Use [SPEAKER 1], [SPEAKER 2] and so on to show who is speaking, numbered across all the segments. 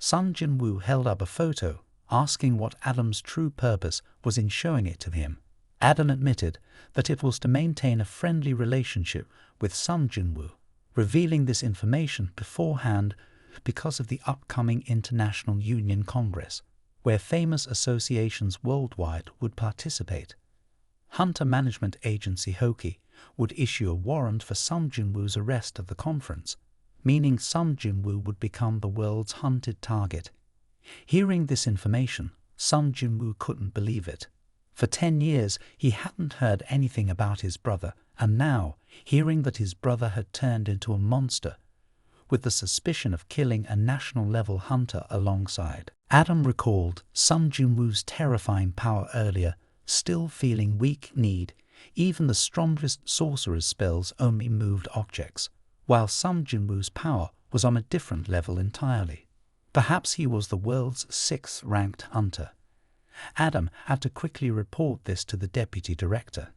[SPEAKER 1] Sung Jin Woo held up a photo, asking what Adam's true purpose was in showing it to him. Adam admitted that it was to maintain a friendly relationship with Sung Jin Woo, revealing this information beforehand because of the upcoming International Union Congress, where famous associations worldwide would participate. Hunter management agency Hoki would issue a warrant for Sung Jin Woo's arrest at the conference, meaning Sung Jin Woo would become the world's hunted target. Hearing this information, Sung Jin Woo couldn't believe it. For 10 years, he hadn't heard anything about his brother, and now, hearing that his brother had turned into a monster, with the suspicion of killing a national-level hunter alongside. Adam recalled Sung Jin Woo's terrifying power earlier, still feeling weak-kneed. Even the strongest sorcerer's spells only moved objects, while Sung Jin Woo's power was on a different level entirely. Perhaps he was the world's 6th-ranked hunter. Adam had to quickly report this to the deputy director.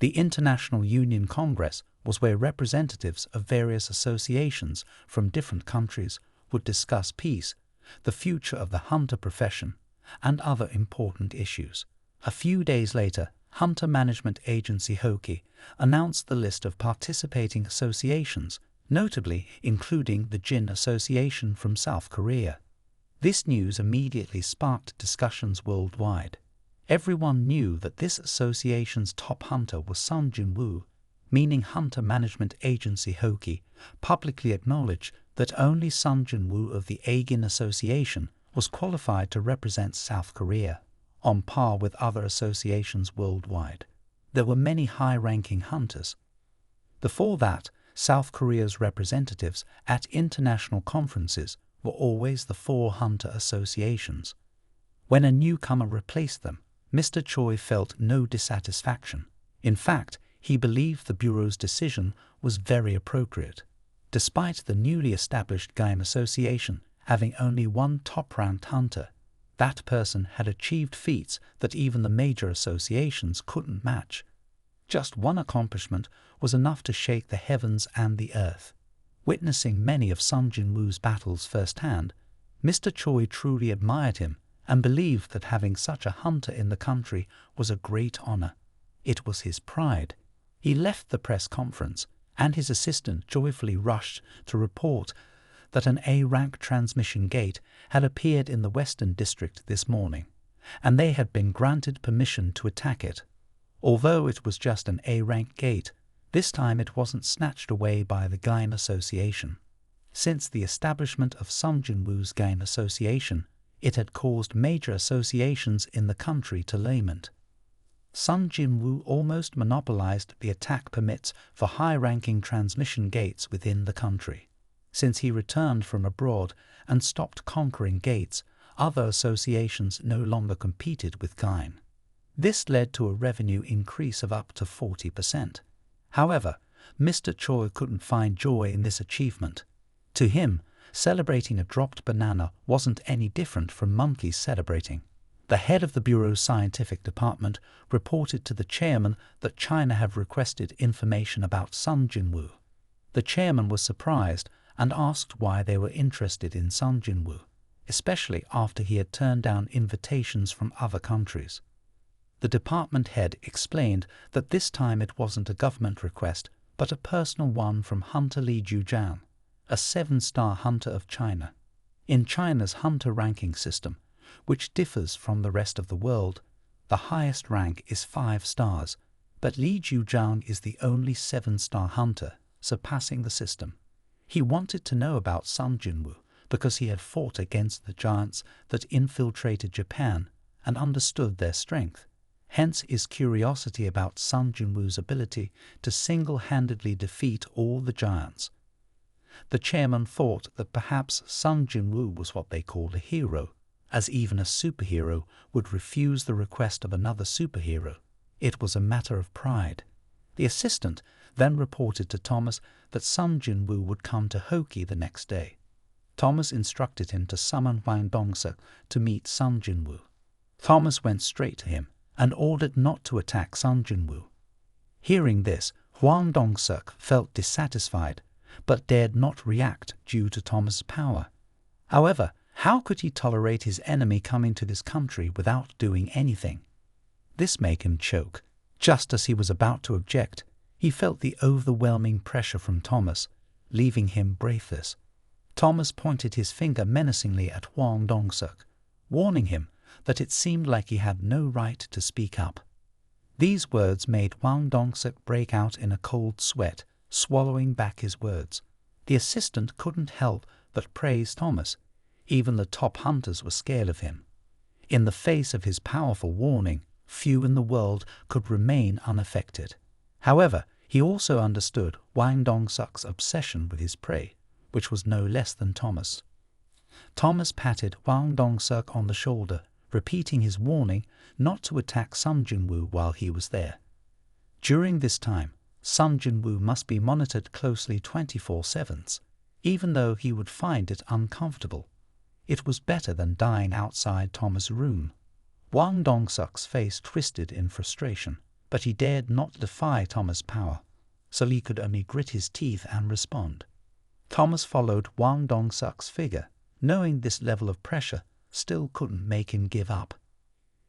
[SPEAKER 1] The International Union Congress was where representatives of various associations from different countries would discuss peace, the future of the hunter profession, and other important issues. A few days later, Hunter management agency Hoki announced the list of participating associations, notably including the Jin Association from South Korea. This news immediately sparked discussions worldwide. Everyone knew that this association's top hunter was Sung Jin Woo, meaning Hunter management agency Hoki publicly acknowledged that only Sung Jin Woo of the Agin Association was qualified to represent South Korea, on par with other associations worldwide. There were many high-ranking hunters. Before that, South Korea's representatives at international conferences were always the 4 hunter associations. When a newcomer replaced them, Mr. Choi felt no dissatisfaction. In fact, he believed the Bureau's decision was very appropriate. Despite the newly established Game Association having only one top-ranked hunter, that person had achieved feats that even the major associations couldn't match. Just one accomplishment was enough to shake the heavens and the earth. Witnessing many of Sung Jin Woo's battles firsthand, Mr. Choi truly admired him and believed that having such a hunter in the country was a great honor. It was his pride. He left the press conference, and his assistant joyfully rushed to report that an A-rank transmission gate had appeared in the Western District this morning, and they had been granted permission to attack it. Although it was just an A-rank gate, this time it wasn't snatched away by the Game Association. Since the establishment of Sung Jin Woo's Game Association, it had caused major associations in the country to lament. Sung Jin Woo almost monopolized the attack permits for high-ranking transmission gates within the country. Since he returned from abroad and stopped conquering gates, other associations no longer competed with Game. This led to a revenue increase of up to 40%. However, Mr. Choi couldn't find joy in this achievement. To him, celebrating a dropped banana wasn't any different from monkeys celebrating. The head of the Bureau's scientific department reported to the chairman that China had requested information about Sung Jin Woo. The chairman was surprised and asked why they were interested in Sung Jin Woo, especially after he had turned down invitations from other countries. The department head explained that this time it wasn't a government request, but a personal one from Hunter Li Jujian, a 7-star hunter of China. In China's hunter ranking system, which differs from the rest of the world, the highest rank is 5 stars, but Li Jujian is the only 7-star hunter, surpassing the system. He wanted to know about Sung Jin Woo because he had fought against the giants that infiltrated Japan and understood their strength. Hence his curiosity about Sung Jin Woo's ability to single-handedly defeat all the giants. The chairman thought that perhaps Sung Jin Woo was what they called a hero, as even a superhero would refuse the request of another superhero. It was a matter of pride. The assistant then reported to Thomas that Sung Jin Woo would come to Hoki the next day. Thomas instructed him to summon Huang Dongseok to meet Sung Jin Woo. Thomas went straight to him and ordered not to attack Sung Jin Woo. Hearing this, Huang Dongseok felt dissatisfied, but dared not react due to Thomas' power. However, How could he tolerate his enemy coming to this country without doing anything? This made him choke. Just as he was about to object, he felt the overwhelming pressure from Thomas, leaving him breathless. Thomas pointed his finger menacingly at Hwang Dong-suk, warning him that it seemed like he had no right to speak up. These words made Hwang Dong-suk break out in a cold sweat, swallowing back his words. The assistant couldn't help but praise Thomas. Even the top hunters were scared of him. In the face of his powerful warning, few in the world could remain unaffected. However, he also understood Hwang Dong-suk's obsession with his prey, which was no less than Thomas. Thomas patted Hwang Dong-suk on the shoulder, repeating his warning not to attack Sung Jin Woo while he was there. During this time, Sung Jin Woo must be monitored closely 24/7, even though he would find it uncomfortable. It was better than dying outside Thomas' room. Hwang Dong-suk's face twisted in frustration, but he dared not defy Thomas' power, so he could only grit his teeth and respond. Thomas followed Hwang Dong-suk's figure, knowing this level of pressure still couldn't make him give up.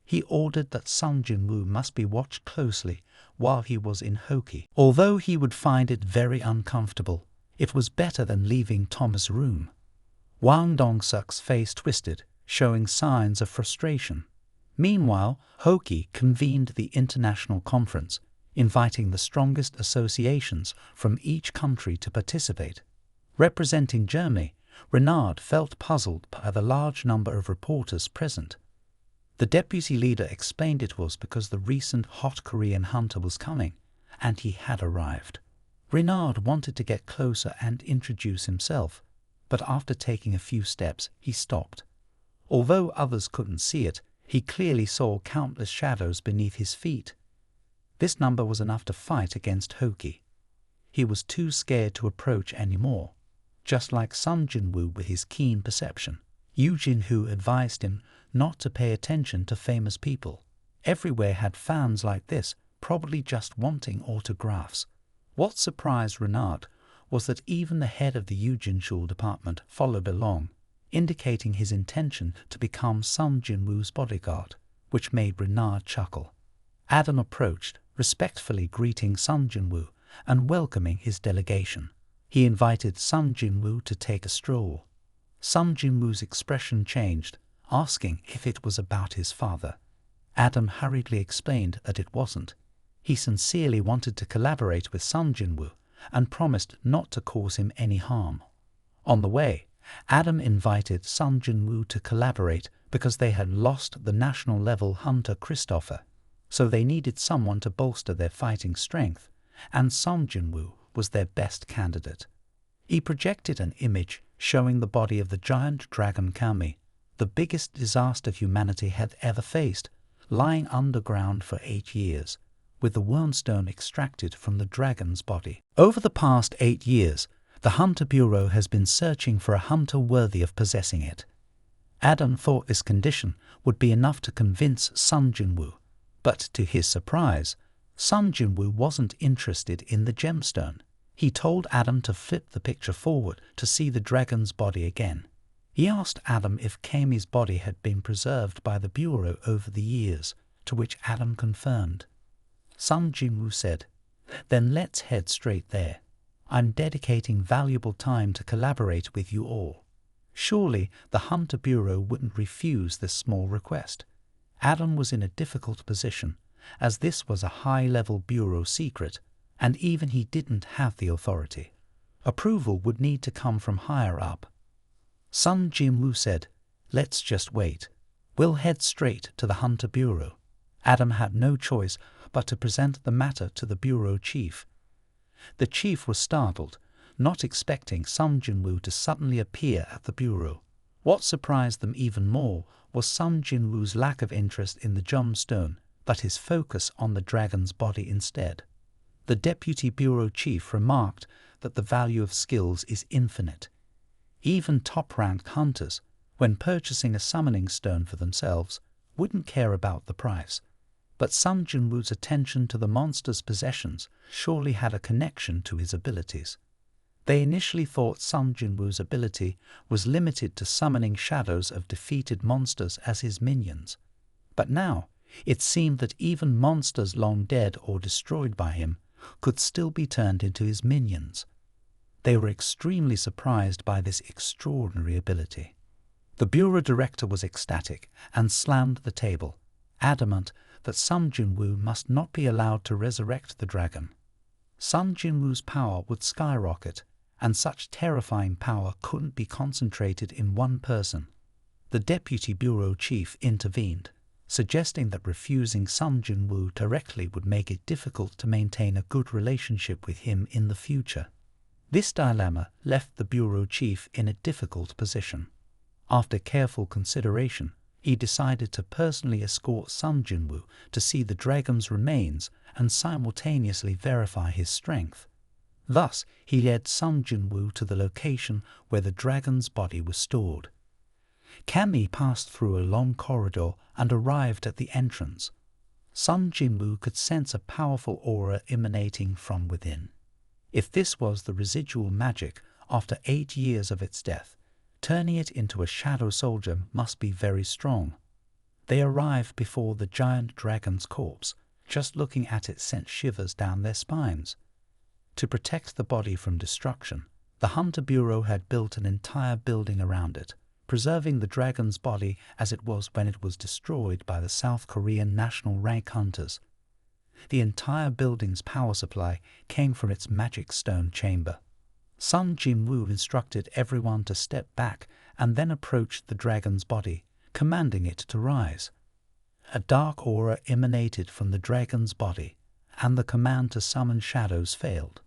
[SPEAKER 1] He ordered that Sung Jin Woo must be watched closely while he was in Hoki. Although he would find it very uncomfortable, it was better than leaving Thomas' room. Hwang Dong-suk's face twisted, showing signs of frustration. Meanwhile, Hoki convened the international conference, inviting the strongest associations from each country to participate. Representing Germany, Renard felt puzzled by the large number of reporters present. The deputy leader explained it was because the recent hot Korean hunter was coming, and he had arrived. Renard wanted to get closer and introduce himself, but after taking a few steps, he stopped. Although others couldn't see it, he clearly saw countless shadows beneath his feet. This number was enough to fight against Hoki. He was too scared to approach anymore. Just like Sung Jin Woo with his keen perception, Yoo Jin-hoo advised him not to pay attention to famous people. Everywhere had fans like this, probably just wanting autographs. What surprised Renard was that even the head of the Eugenschul department followed along, indicating his intention to become Sung Jin Woo's bodyguard, which made Renard chuckle. Adam approached, respectfully greeting Sung Jin Woo and welcoming his delegation. He invited Sung Jin Woo to take a stroll. Sung Jin Woo's expression changed, asking if it was about his father. Adam hurriedly explained that it wasn't. He sincerely wanted to collaborate with Sung Jin Woo and promised not to cause him any harm. On the way, Adam invited Sung Jin Woo to collaborate because they had lost the national-level hunter Christopher, so they needed someone to bolster their fighting strength, and Sung Jin Woo was their best candidate. He projected an image showing the body of the giant dragon Kami, the biggest disaster humanity had ever faced, lying underground for 8 years, with the wormstone extracted from the dragon's body. Over the past 8 years, the Hunter Bureau has been searching for a hunter worthy of possessing it. Adam thought this condition would be enough to convince Sung Jin Woo, but to his surprise, Sung Jin Woo wasn't interested in the gemstone. He told Adam to flip the picture forward to see the dragon's body again. He asked Adam if Kami's body had been preserved by the Bureau over the years, to which Adam confirmed. Sung Jin Woo said, "Then let's head straight there. I'm dedicating valuable time to collaborate with you all." Surely the Hunter Bureau wouldn't refuse this small request. Adam was in a difficult position, as this was a high-level Bureau secret, and even he didn't have the authority. Approval would need to come from higher up. Sung Jin Woo said, "Let's just wait. We'll head straight to the Hunter Bureau." Adam had no choice but to present the matter to the Bureau chief. The chief was startled, not expecting Sung Jin Woo to suddenly appear at the Bureau. What surprised them even more was Sung Jin Woo's lack of interest in the gemstone, but his focus on the dragon's body instead. The deputy bureau chief remarked that the value of skills is infinite. Even top-ranked hunters, when purchasing a summoning stone for themselves, wouldn't care about the price. But Sung Jin Woo's attention to the monster's possessions surely had a connection to his abilities. They initially thought Sung Jin Woo's ability was limited to summoning shadows of defeated monsters as his minions, but now it seemed that even monsters long dead or destroyed by him could still be turned into his minions. They were extremely surprised by this extraordinary ability. The bureau director was ecstatic and slammed the table, adamant that Sung Jin Woo must not be allowed to resurrect the dragon. Sung Jin Woo's power would skyrocket, and such terrifying power couldn't be concentrated in one person. The deputy bureau chief intervened, suggesting that refusing Sung Jin Woo directly would make it difficult to maintain a good relationship with him in the future. This dilemma left the bureau chief in a difficult position. After careful consideration, he decided to personally escort Sung Jin Woo to see the dragon's remains and simultaneously verify his strength. Thus, he led Sung Jin Woo to the location where the dragon's body was stored. Cammy passed through a long corridor and arrived at the entrance. Sung Jin Woo could sense a powerful aura emanating from within. If this was the residual magic after 8 years of its death, turning it into a shadow soldier must be very strong. They arrived before the giant dragon's corpse. Just looking at it sent shivers down their spines. To protect the body from destruction, the Hunter Bureau had built an entire building around it, preserving the dragon's body as it was when it was destroyed by the South Korean national rank hunters. The entire building's power supply came from its magic stone chamber. Sung Jin Woo instructed everyone to step back and then approached the dragon's body, commanding it to rise. A dark aura emanated from the dragon's body, and the command to summon shadows failed.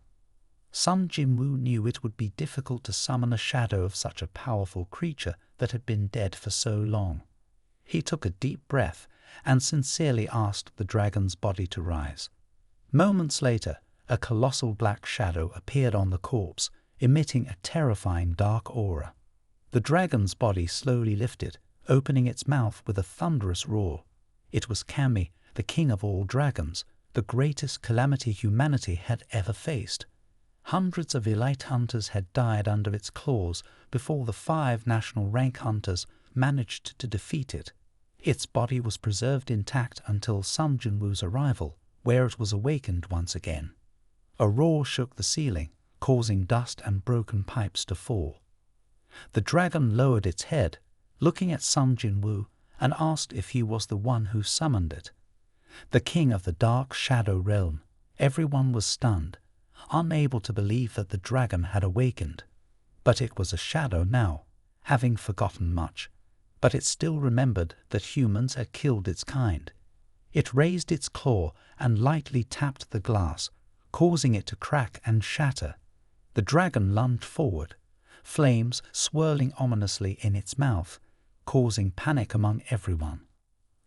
[SPEAKER 1] Sung Jin Woo knew it would be difficult to summon a shadow of such a powerful creature that had been dead for so long. He took a deep breath and sincerely asked the dragon's body to rise. Moments later, a colossal black shadow appeared on the corpse, emitting a terrifying dark aura. The dragon's body slowly lifted, opening its mouth with a thunderous roar. It was Cammy, the king of all dragons, the greatest calamity humanity had ever faced. Hundreds of elite hunters had died under its claws before the 5 national rank hunters managed to defeat it. Its body was preserved intact until Sung Jin Woo's arrival, where it was awakened once again. A roar shook the ceiling, causing dust and broken pipes to fall. The dragon lowered its head, looking at Sung Jin Woo, and asked if he was the one who summoned it. The king of the dark shadow realm, everyone was stunned, unable to believe that the dragon had awakened. But it was a shadow now, having forgotten much, but it still remembered that humans had killed its kind. It raised its claw and lightly tapped the glass, causing it to crack and shatter. The dragon lunged forward, flames swirling ominously in its mouth, causing panic among everyone.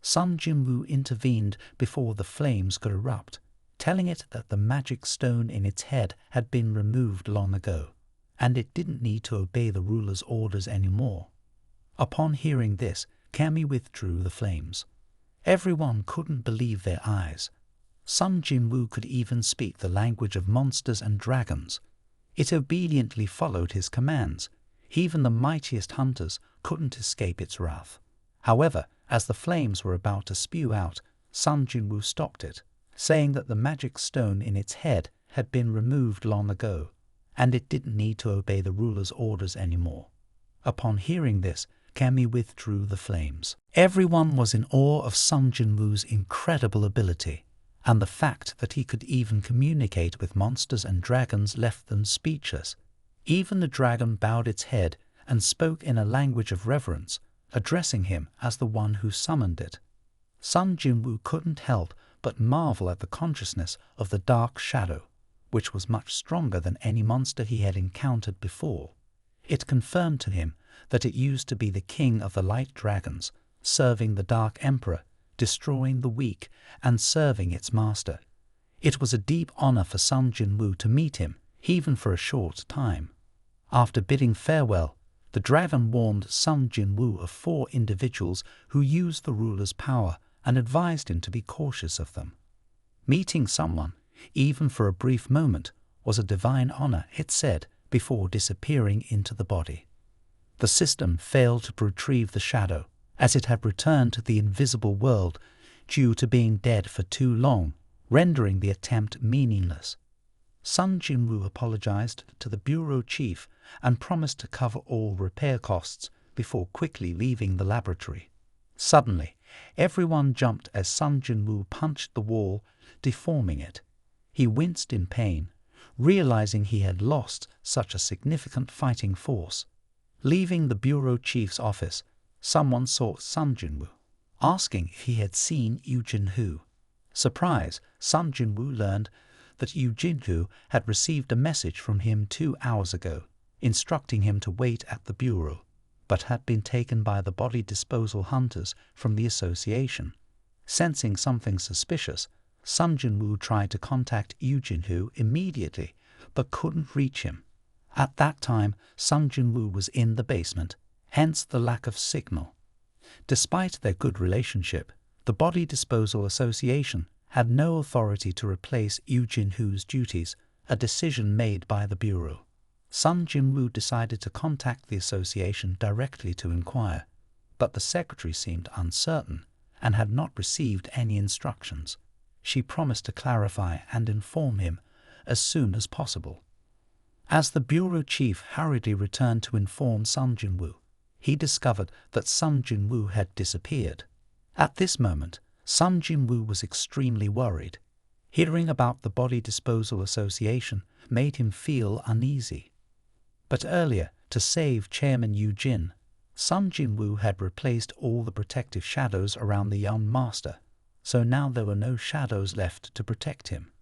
[SPEAKER 1] Sung Jin Woo intervened before the flames could erupt, telling it that the magic stone in its head had been removed long ago, and it didn't need to obey the ruler's orders anymore. Upon hearing this, Cammy withdrew the flames. Everyone couldn't believe their eyes. Sung Jin Woo could even speak the language of monsters and dragons. It obediently followed his commands. Even the mightiest hunters couldn't escape its wrath. However, as the flames were about to spew out, Sung Jin Woo stopped it, saying that the magic stone in its head had been removed long ago, and it didn't need to obey the ruler's orders anymore. Upon hearing this, Cammy withdrew the flames. Everyone was in awe of Sung Jin Woo's incredible ability, and the fact that he could even communicate with monsters and dragons left them speechless. Even the dragon bowed its head and spoke in a language of reverence, addressing him as the one who summoned it. Sung Jin Woo couldn't help but marvel at the consciousness of the dark shadow, which was much stronger than any monster he had encountered before. It confirmed to him that it used to be the king of the light dragons, serving the Dark Emperor, destroying the weak, and serving its master. It was a deep honor for Sung Jin Woo to meet him, even for a short time. After bidding farewell, the dragon warned Sung Jin Woo of 4 individuals who used the ruler's power and advised him to be cautious of them. Meeting someone, even for a brief moment, was a divine honor, it said, before disappearing into the body. The system failed to retrieve the shadow, as it had returned to the invisible world due to being dead for too long, rendering the attempt meaningless. Sung Jin Woo apologized to the bureau chief and promised to cover all repair costs before quickly leaving the laboratory. Suddenly, everyone jumped as Sung Jin Woo punched the wall, deforming it. He winced in pain, realizing he had lost such a significant fighting force. Leaving the bureau chief's office, someone sought Sung Jin Woo, asking if he had seen Yoo Jin-hoo. Surprised, Sung Jin Woo learned that Yoo Jin-hoo had received a message from him 2 hours ago, instructing him to wait at the bureau, but had been taken by the body disposal hunters from the association. Sensing something suspicious, Sung Jin Woo tried to contact Yoo Jin-hoo immediately, but couldn't reach him. At that time, Sung Jin Woo was in the basement, hence the lack of signal. Despite their good relationship, the Body Disposal Association had no authority to replace Yoo Jin-hoo's duties, a decision made by the Bureau. Sung Jin Woo decided to contact the association directly to inquire, but the secretary seemed uncertain and had not received any instructions. She promised to clarify and inform him as soon as possible. As the bureau chief hurriedly returned to inform Sung Jin Woo, he discovered that Sung Jin Woo had disappeared. At this moment, Sung Jin Woo was extremely worried. Hearing about the Body Disposal Association made him feel uneasy. But earlier, to save Chairman Yoo Jin, Sung Jin Woo had replaced all the protective shadows around the young master, so now there were no shadows left to protect him.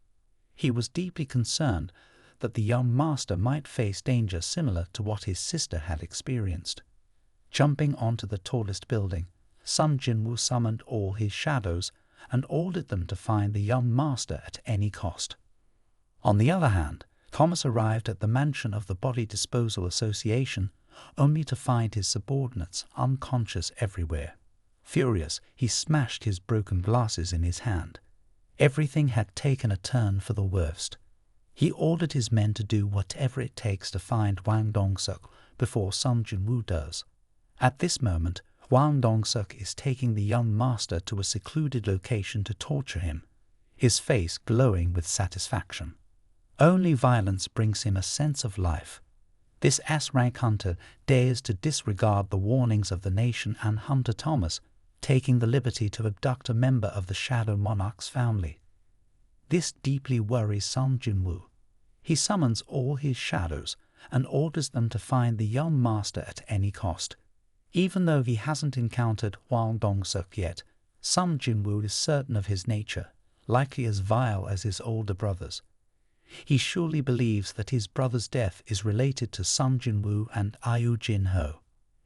[SPEAKER 1] He was deeply concerned that the young master might face danger similar to what his sister had experienced. Jumping onto the tallest building, Sung Jin Woo summoned all his shadows and ordered them to find the young master at any cost. On the other hand, Thomas arrived at the mansion of the Body Disposal Association only to find his subordinates unconscious everywhere. Furious, he smashed his broken glasses in his hand. Everything had taken a turn for the worst. He ordered his men to do whatever it takes to find Hwang Dong-seok before Sung Jin Woo does. At this moment, Hwang Dong-seok is taking the young master to a secluded location to torture him, his face glowing with satisfaction. Only violence brings him a sense of life. This S-rank hunter dares to disregard the warnings of the nation and Hunter Thomas, taking the liberty to abduct a member of the Shadow Monarch's family. This deeply worries Sung Jin Woo. He summons all his shadows and orders them to find the young master at any cost. Even though he hasn't encountered Hwang Dong-seok yet, Sung Jin Woo is certain of his nature, likely as vile as his older brothers. He surely believes that his brother's death is related to Sung Jin Woo and Yoo Jin-ho.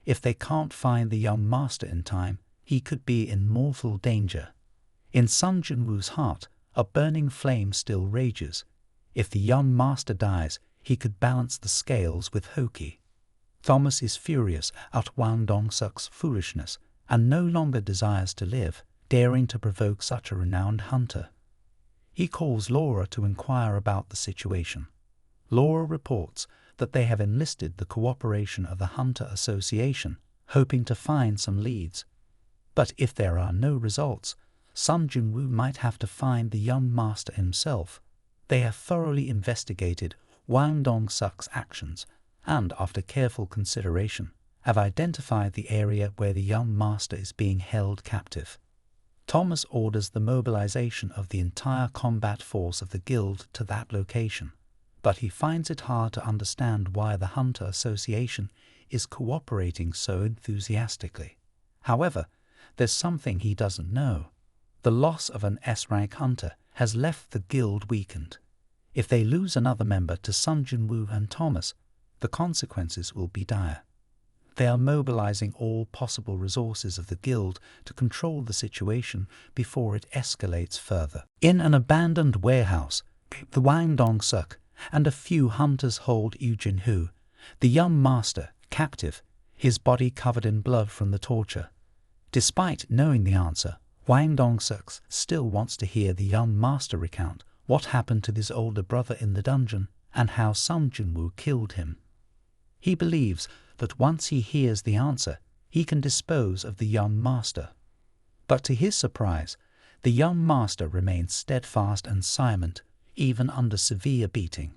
[SPEAKER 1] If they can't find the young master in time, he could be in mortal danger. In Sung Jin Woo's heart, a burning flame still rages. If the young master dies, he could balance the scales with Hoki. Thomas is furious at Hwang Dong-seok's foolishness and no longer desires to live, daring to provoke such a renowned hunter. He calls Laura to inquire about the situation. Laura reports that they have enlisted the cooperation of the Hunter Association, hoping to find some leads. But if there are no results, Sung Jin Woo might have to find the young master himself. They have thoroughly investigated Hwang Dong-seok's actions and, after careful consideration, have identified the area where the young master is being held captive. Thomas orders the mobilization of the entire combat force of the guild to that location, but he finds it hard to understand why the Hunter Association is cooperating so enthusiastically. However, there's something he doesn't know. The loss of an S-rank hunter has left the guild weakened. If they lose another member to Sung Jin Woo and Thomas, the consequences will be dire. They are mobilizing all possible resources of the guild to control the situation before it escalates further. In an abandoned warehouse, the Hwang Dong-seok and a few hunters hold Yoo Jin-hoo, the young master, captive, his body covered in blood from the torture. Despite knowing the answer, Hwang Dong-seok still wants to hear the young master recount what happened to his older brother in the dungeon and how Sung Jin Woo killed him. He believes that once he hears the answer, he can dispose of the young master. But to his surprise, the young master remains steadfast and silent, even under severe beating.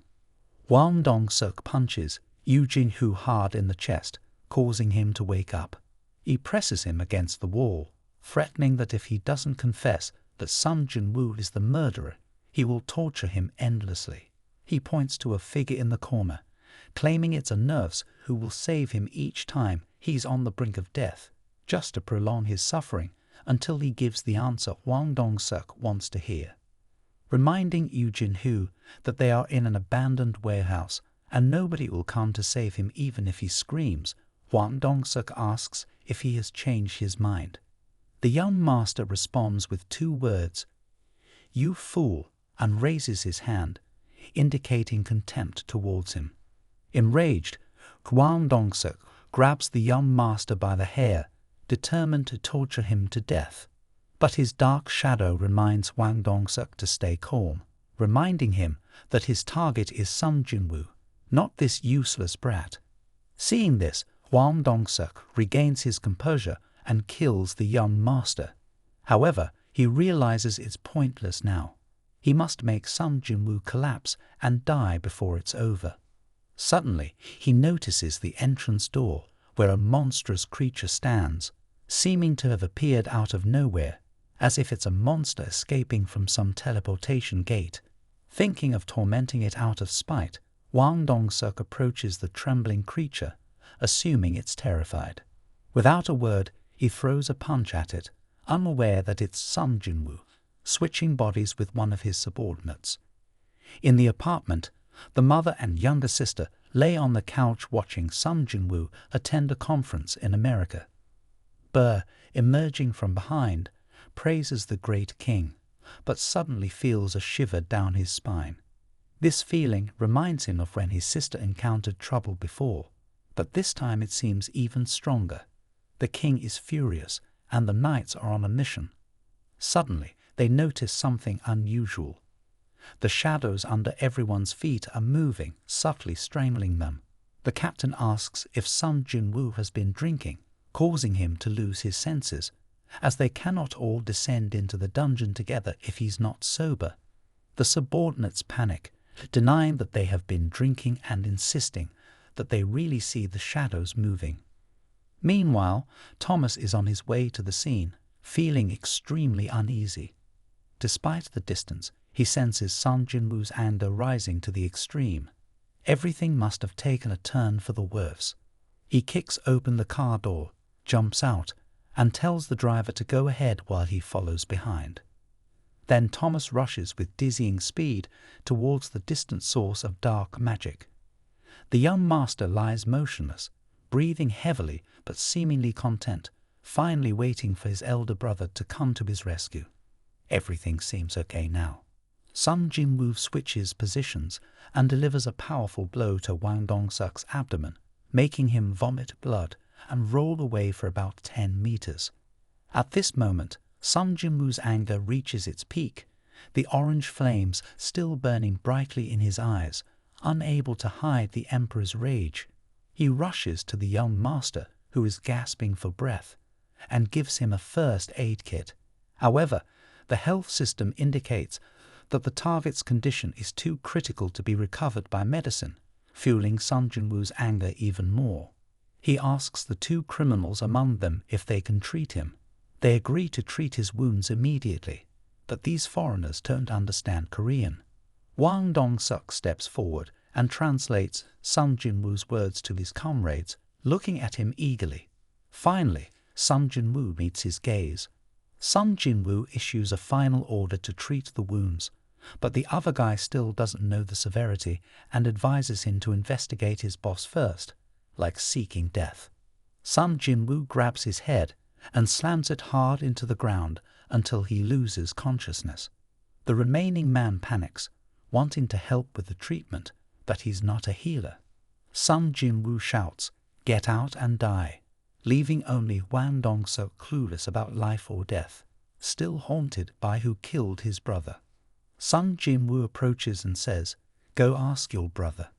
[SPEAKER 1] Hwang Dong-seok punches Yoo Jin-hoo hard in the chest, causing him to wake up. He presses him against the wall, threatening that if he doesn't confess that Sung Jin Woo is the murderer, he will torture him endlessly. He points to a figure in the corner, claiming it's a nurse who will save him each time he's on the brink of death, just to prolong his suffering until he gives the answer Hwang Dong-seok wants to hear. Reminding Yoo Jin-hoo that they are in an abandoned warehouse and nobody will come to save him even if he screams, Hwang Dong-seok asks if he has changed his mind. The young master responds with 2 words, "You fool," and raises his hand, indicating contempt towards him. Enraged, Hwang Dong-seok grabs the young master by the hair, determined to torture him to death. But his dark shadow reminds Hwang Dong-seok to stay calm, reminding him that his target is Sung Jin Woo, not this useless brat. Seeing this, Hwang Dong-seok regains his composure and kills the young master. However, he realizes it's pointless now. He must make Sung Jin Woo collapse and die before it's over. Suddenly, he notices the entrance door, where a monstrous creature stands, seeming to have appeared out of nowhere, as if it's a monster escaping from some teleportation gate. Thinking of tormenting it out of spite, Hwang Dong-seok approaches the trembling creature, assuming it's terrified. Without a word, he throws a punch at it, unaware that it's Sung Jin Woo, switching bodies with one of his subordinates. In the apartment, the mother and younger sister lay on the couch watching Sung Jin Woo attend a conference in America. Burr, emerging from behind, praises the great king, but suddenly feels a shiver down his spine. This feeling reminds him of when his sister encountered trouble before, but this time it seems even stronger. The king is furious, and the knights are on a mission. Suddenly, they notice something unusual. The shadows under everyone's feet are moving, subtly strangling them. The captain asks if Sung Jin Woo has been drinking, causing him to lose his senses, as they cannot all descend into the dungeon together if he's not sober. The subordinates panic, denying that they have been drinking and insisting that they really see the shadows moving. Meanwhile, Thomas is on his way to the scene, feeling extremely uneasy. Despite the distance, he senses Sung Jin Woo's anger rising to the extreme. Everything must have taken a turn for the worse. He kicks open the car door, jumps out, and tells the driver to go ahead while he follows behind. Then Thomas rushes with dizzying speed towards the distant source of dark magic. The young master lies motionless, breathing heavily but seemingly content, finally waiting for his elder brother to come to his rescue. Everything seems okay now. Sung Jin Woo switches positions and delivers a powerful blow to Hwang Dong-seok's abdomen, making him vomit blood and roll away for about 10 meters. At this moment, Sung Jin Woo's anger reaches its peak, the orange flames still burning brightly in his eyes, unable to hide the emperor's rage. He rushes to the young master, who is gasping for breath, and gives him a first aid kit. However, the health system indicates that the target's condition is too critical to be recovered by medicine, fueling Sung Jin Woo's anger even more. He asks the 2 criminals among them if they can treat him. They agree to treat his wounds immediately, but these foreigners don't understand Korean. Hwang Dong-seok steps forward and translates Sung Jin Woo's words to his comrades, looking at him eagerly. Finally, Sung Jin Woo meets his gaze. Sung Jin Woo issues a final order to treat the wounds, but the other guy still doesn't know the severity and advises him to investigate his boss first, like seeking death. Sung Jin Woo grabs his head and slams it hard into the ground until he loses consciousness. The remaining man panics, wanting to help with the treatment, but he's not a healer. Sung Jin Woo shouts, "Get out and die," leaving only Hwang Dong-seok clueless about life or death, still haunted by who killed his brother. Sung Jin Woo approaches and says, Go ask your brother."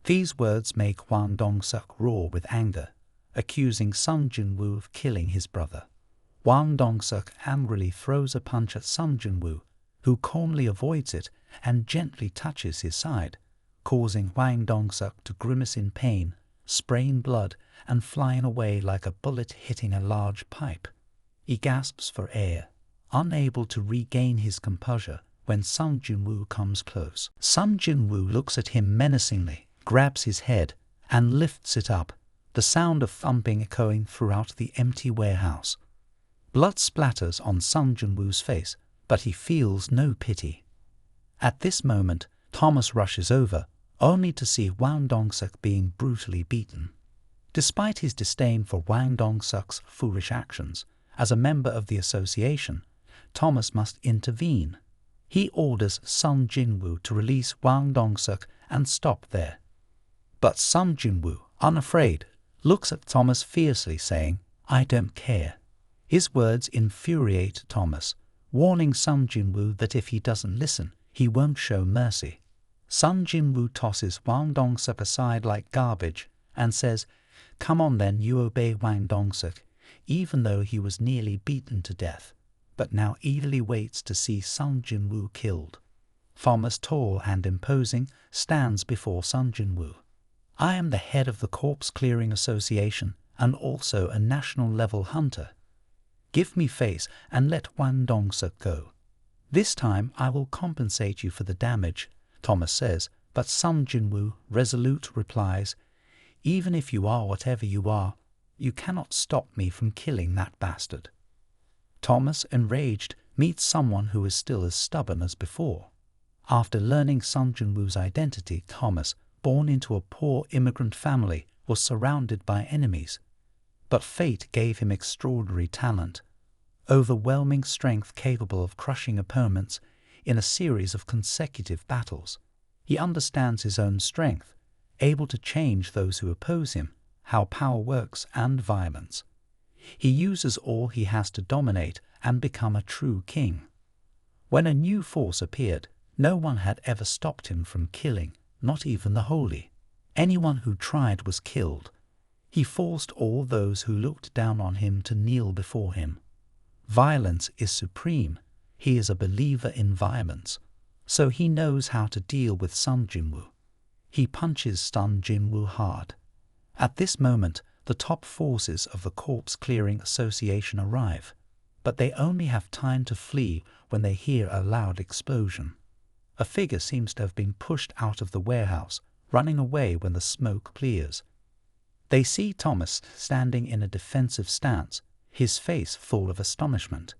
[SPEAKER 1] These words make Hwang Dong-suk roar with anger, accusing Sung Jin Woo of killing his brother. Hwang Dong-suk angrily throws a punch at Sung Jin Woo, who calmly avoids it and gently touches his side, causing Hwang Dong-suk to grimace in pain, spraying blood and flying away like a bullet hitting a large pipe. He gasps for air, unable to regain his composure when Sung Jin Woo comes close. Sung Jin Woo looks at him menacingly, grabs his head, and lifts it up, the sound of thumping echoing throughout the empty warehouse. Blood splatters on Sung Jin Woo's face, but he feels no pity. At this moment, Thomas rushes over, only to see Hwang Dong-suk being brutally beaten. Despite his disdain for Hwang Dong-suk's foolish actions, as a member of the association, Thomas must intervene. He orders Sung Jin Woo to release Hwang Dong-suk and stop there. But Sung Jin Woo, unafraid, looks at Thomas fiercely, saying, "I don't care." His words infuriate Thomas, warning Sung Jin Woo that if he doesn't listen, he won't show mercy. Sung Jin Woo tosses Hwang Dong-suk aside like garbage and says, "Come on then, you obey Hwang Dong-suk," even though he was nearly beaten to death, but now eagerly waits to see Sung Jin Woo killed. Thomas, tall and imposing, stands before Sung Jin Woo. "I am the head of the Corpse Clearing Association and also a national-level hunter. Give me face and let Hwang Dong-suk go. This time I will compensate you for the damage," Thomas says, but Sung Jin Woo, resolute, replies, "Even if you are whatever you are, you cannot stop me from killing that bastard." Thomas, enraged, meets someone who is still as stubborn as before. After learning Sung Jin Woo's identity, Thomas, born into a poor immigrant family, was surrounded by enemies. But fate gave him extraordinary talent, overwhelming strength capable of crushing opponents in a series of consecutive battles. He understands his own strength, able to change those who oppose him, how power works and violence. He uses all he has to dominate and become a true king. When a new force appeared, no one had ever stopped him from killing, not even the holy. Anyone who tried was killed. He forced all those who looked down on him to kneel before him. Violence is supreme. He is a believer in violence, so he knows how to deal with Sung Jin Woo. He punches Sung Jin Woo hard. At this moment, the top forces of the Corpse Clearing Association arrive, but they only have time to flee when they hear a loud explosion. A figure seems to have been pushed out of the warehouse, running away when the smoke clears. They see Thomas standing in a defensive stance, his face full of astonishment.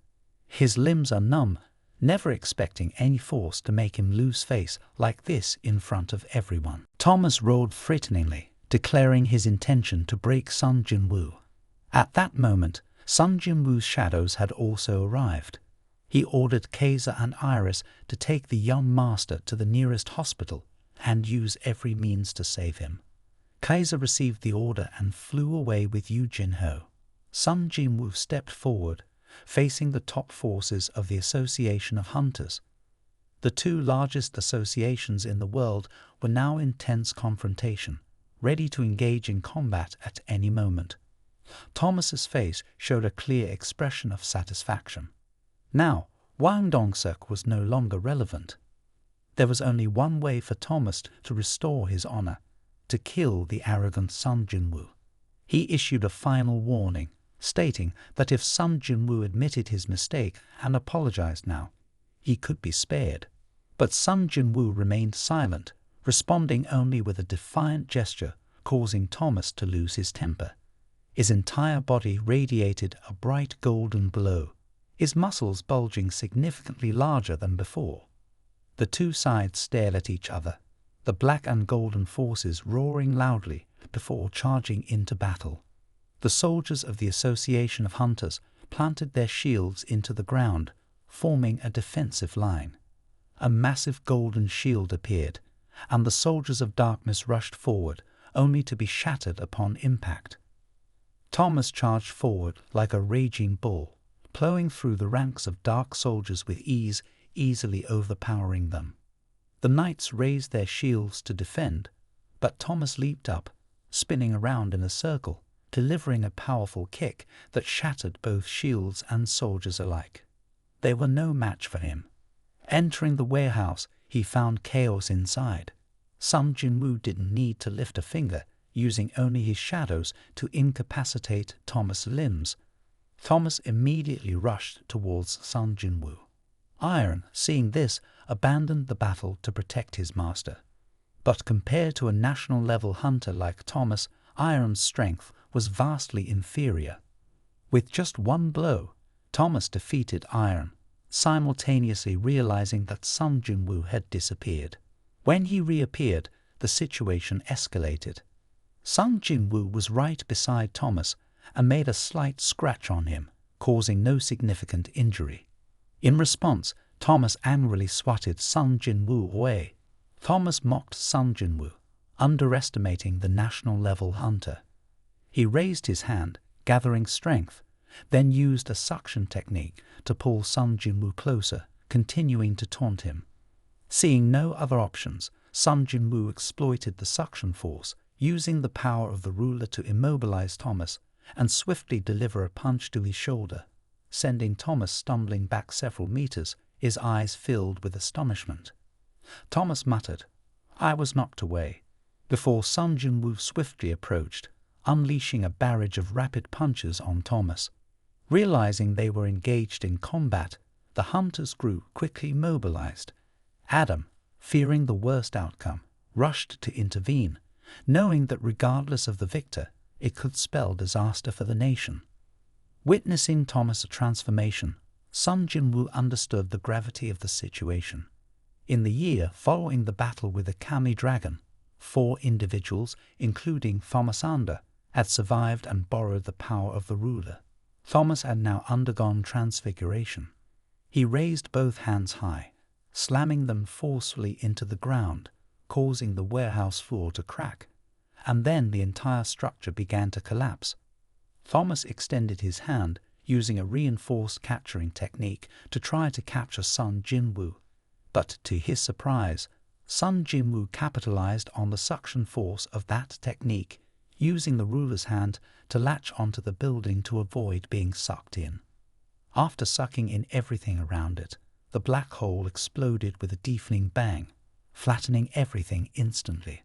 [SPEAKER 1] His limbs are numb, never expecting any force to make him lose face like this in front of everyone. Thomas roared threateningly, declaring his intention to break Sung Jin Woo. At that moment, Sung Jin Woo's shadows had also arrived. He ordered Kaiser and Iris to take the young master to the nearest hospital and use every means to save him. Kaiser received the order and flew away with Yu Jin-ho. Sung Jin Woo stepped forward, facing the top forces of the Association of Hunters. The two largest associations in the world were now in tense confrontation, ready to engage in combat at any moment. Thomas's face showed a clear expression of satisfaction. Now, Hwang Dong-suk was no longer relevant. There was only one way for Thomas to restore his honor, to kill the arrogant Sung Jin Woo. He issued a final warning, stating that if Sung Jin Woo admitted his mistake and apologized now, he could be spared. But Sung Jin Woo remained silent, responding only with a defiant gesture, causing Thomas to lose his temper. His entire body radiated a bright golden glow, his muscles bulging significantly larger than before. The two sides stared at each other, the black and golden forces roaring loudly before charging into battle. The soldiers of the Association of Hunters planted their shields into the ground, forming a defensive line. A massive golden shield appeared, and the soldiers of darkness rushed forward, only to be shattered upon impact. Thomas charged forward like a raging bull, plowing through the ranks of dark soldiers with ease, easily overpowering them. The knights raised their shields to defend, but Thomas leaped up, spinning around in a circle, delivering a powerful kick that shattered both shields and soldiers alike. They were no match for him. Entering the warehouse, he found chaos inside. Sung Jin Woo didn't need to lift a finger, using only his shadows to incapacitate Thomas' limbs. Thomas immediately rushed towards Sung Jin Woo. Iron, seeing this, abandoned the battle to protect his master. But compared to a national-level hunter like Thomas, Iron's strength was vastly inferior. With just one blow, Thomas defeated Iron, simultaneously realizing that Sung Jin Woo had disappeared. When he reappeared, the situation escalated. Sung Jin Woo was right beside Thomas and made a slight scratch on him, causing no significant injury. In response, Thomas angrily swatted Sung Jin Woo away. Thomas mocked Sung Jin Woo, underestimating the national-level hunter. He raised his hand, gathering strength, then used a suction technique to pull Sung Jin Woo closer, continuing to taunt him. Seeing no other options, Sung Jin Woo exploited the suction force, using the power of the ruler to immobilize Thomas and swiftly deliver a punch to his shoulder, sending Thomas stumbling back several meters, his eyes filled with astonishment. Thomas muttered, "I was knocked away," before Sung Jin Woo swiftly approached, unleashing a barrage of rapid punches on Thomas. Realizing they were engaged in combat, the hunter's group quickly mobilized. Adam, fearing the worst outcome, rushed to intervene, knowing that regardless of the victor, it could spell disaster for the nation. Witnessing Thomas' transformation, Sung Jin Woo understood the gravity of the situation. In the year following the battle with the Kami dragon, 4 individuals, including Thomas Under, had survived and borrowed the power of the ruler. Thomas had now undergone transfiguration. He raised both hands high, slamming them forcefully into the ground, causing the warehouse floor to crack, and then the entire structure began to collapse. Thomas extended his hand, using a reinforced capturing technique to try to capture Sung Jin Woo, but to his surprise, Sung Jin Woo capitalized on the suction force of that technique, using the ruler's hand to latch onto the building to avoid being sucked in. After sucking in everything around it, the black hole exploded with a deafening bang, flattening everything instantly.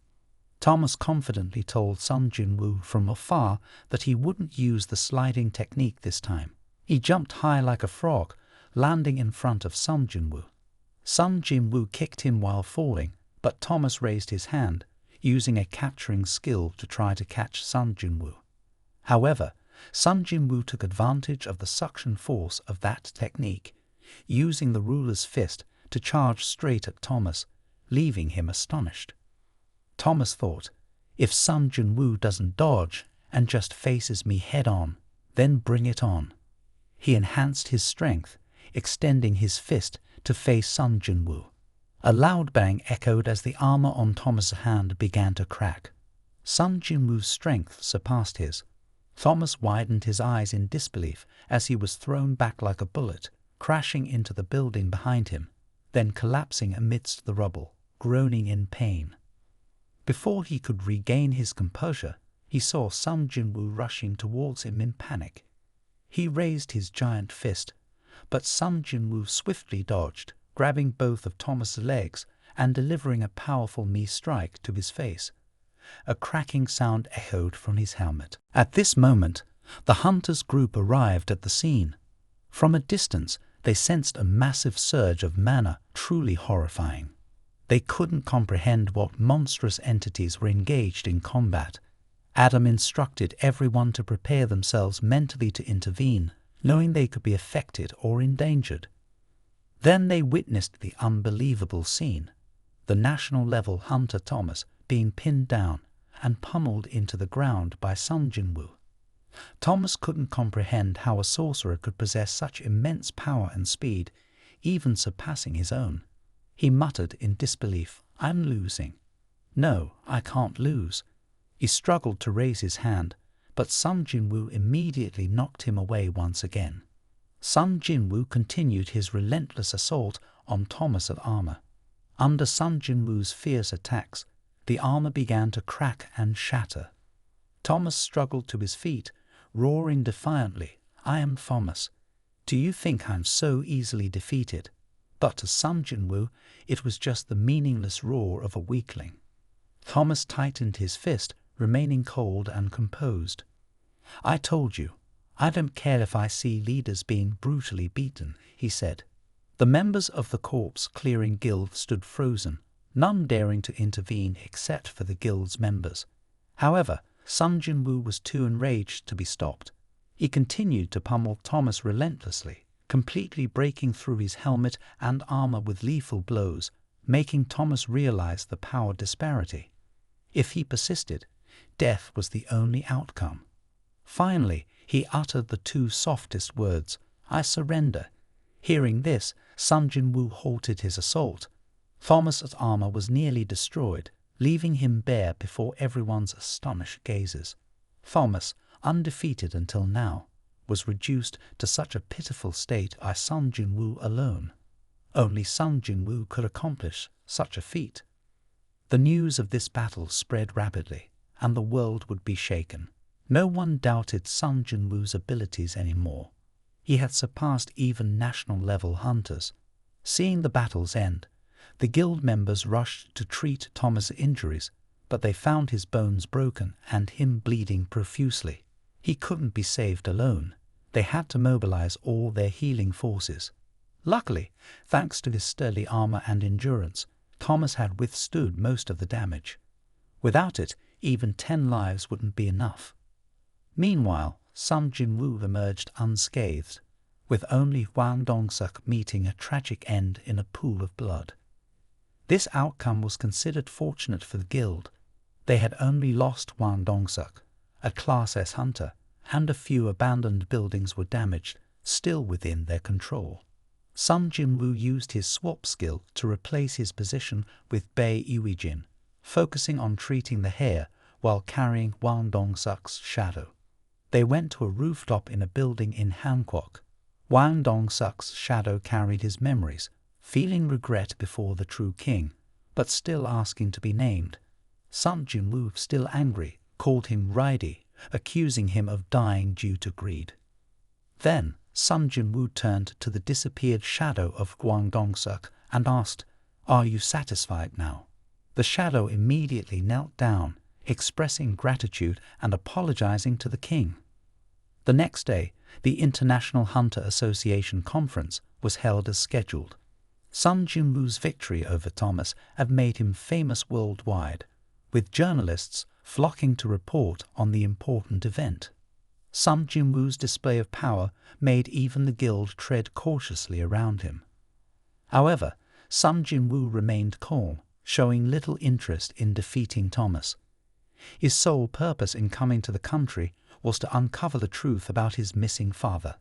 [SPEAKER 1] Thomas confidently told Sung Jin Woo from afar that he wouldn't use the sliding technique this time. He jumped high like a frog, landing in front of Sung Jin Woo. Sung Jin Woo kicked him while falling, but Thomas raised his hand, using a capturing skill to try to catch Sung Jin Woo. However, Sung Jin Woo took advantage of the suction force of that technique, using the ruler's fist to charge straight at Thomas, leaving him astonished. Thomas thought, if Sung Jin Woo doesn't dodge and just faces me head-on, then bring it on. He enhanced his strength, extending his fist to face Sung Jin Woo. A loud bang echoed as the armor on Thomas' hand began to crack. Sung Jin Woo's strength surpassed his. Thomas widened his eyes in disbelief as he was thrown back like a bullet, crashing into the building behind him, then collapsing amidst the rubble, groaning in pain. Before he could regain his composure, he saw Sung Jin Woo rushing towards him in panic. He raised his giant fist, but Sung Jin Woo swiftly dodged, grabbing both of Thomas' legs and delivering a powerful knee strike to his face. A cracking sound echoed from his helmet. At this moment, the hunters' group arrived at the scene. From a distance, they sensed a massive surge of mana, truly horrifying. They couldn't comprehend what monstrous entities were engaged in combat. Adam instructed everyone to prepare themselves mentally to intervene, knowing they could be affected or endangered. Then they witnessed the unbelievable scene, the national-level hunter Thomas being pinned down and pummeled into the ground by Sung Jin Woo. Thomas couldn't comprehend how a sorcerer could possess such immense power and speed, even surpassing his own. He muttered in disbelief, "I'm losing. No, I can't lose." He struggled to raise his hand, but Sung Jin Woo immediately knocked him away once again. Sung Jin Woo continued his relentless assault on Thomas' armor. Under Sung Jin Woo's fierce attacks, the armor began to crack and shatter. Thomas struggled to his feet, roaring defiantly, "I am Thomas. Do you think I'm so easily defeated?" But to Sung Jin Woo, it was just the meaningless roar of a weakling. Thomas tightened his fist, remaining cold and composed. "I told you, I don't care if I see leaders being brutally beaten," he said. The members of the Corpse Clearing Guild stood frozen, none daring to intervene except for the guild's members. However, Sung Jin Woo was too enraged to be stopped. He continued to pummel Thomas relentlessly, completely breaking through his helmet and armor with lethal blows, making Thomas realize the power disparity. If he persisted, death was the only outcome. Finally, he uttered the two softest words, "I surrender." Hearing this, Sung Jin Woo halted his assault. Thomas's armor was nearly destroyed, leaving him bare before everyone's astonished gazes. Thomas, undefeated until now, was reduced to such a pitiful state by Sung Jin Woo alone. Only Sung Jin Woo could accomplish such a feat. The news of this battle spread rapidly, and the world would be shaken. No one doubted Sung Jin Woo's abilities anymore. He had surpassed even national-level hunters. Seeing the battle's end, the guild members rushed to treat Thomas' injuries, but they found his bones broken and him bleeding profusely. He couldn't be saved alone. They had to mobilize all their healing forces. Luckily, thanks to his sturdy armor and endurance, Thomas had withstood most of the damage. Without it, even 10 lives wouldn't be enough. Meanwhile, Sung Jin Woo emerged unscathed, with only Hwang Dong-suk meeting a tragic end in a pool of blood. This outcome was considered fortunate for the guild. They had only lost Hwang Dong-suk, a Class S hunter, and a few abandoned buildings were damaged, still within their control. Sung Jin Woo used his swap skill to replace his position with Bae Uijin, focusing on treating the hair while carrying Hwang Dong-suk's shadow. They went to a rooftop in a building in Hankwok. Hwang Dong-suk's shadow carried his memories, feeling regret before the true king, but still asking to be named. Sung Jin Woo, still angry, called him Raidi, accusing him of dying due to greed. Then Sung Jin Woo turned to the disappeared shadow of Hwang Dong-suk and asked, "Are you satisfied now?" The shadow immediately knelt down, expressing gratitude and apologizing to the king. The next day, the International Hunter Association conference was held as scheduled. Sung Jin Woo's victory over Thomas had made him famous worldwide, with journalists flocking to report on the important event. Sung Jin Woo's display of power made even the guild tread cautiously around him. However, Sung Jin Woo remained calm, showing little interest in defeating Thomas. His sole purpose in coming to the country was to uncover the truth about his missing father.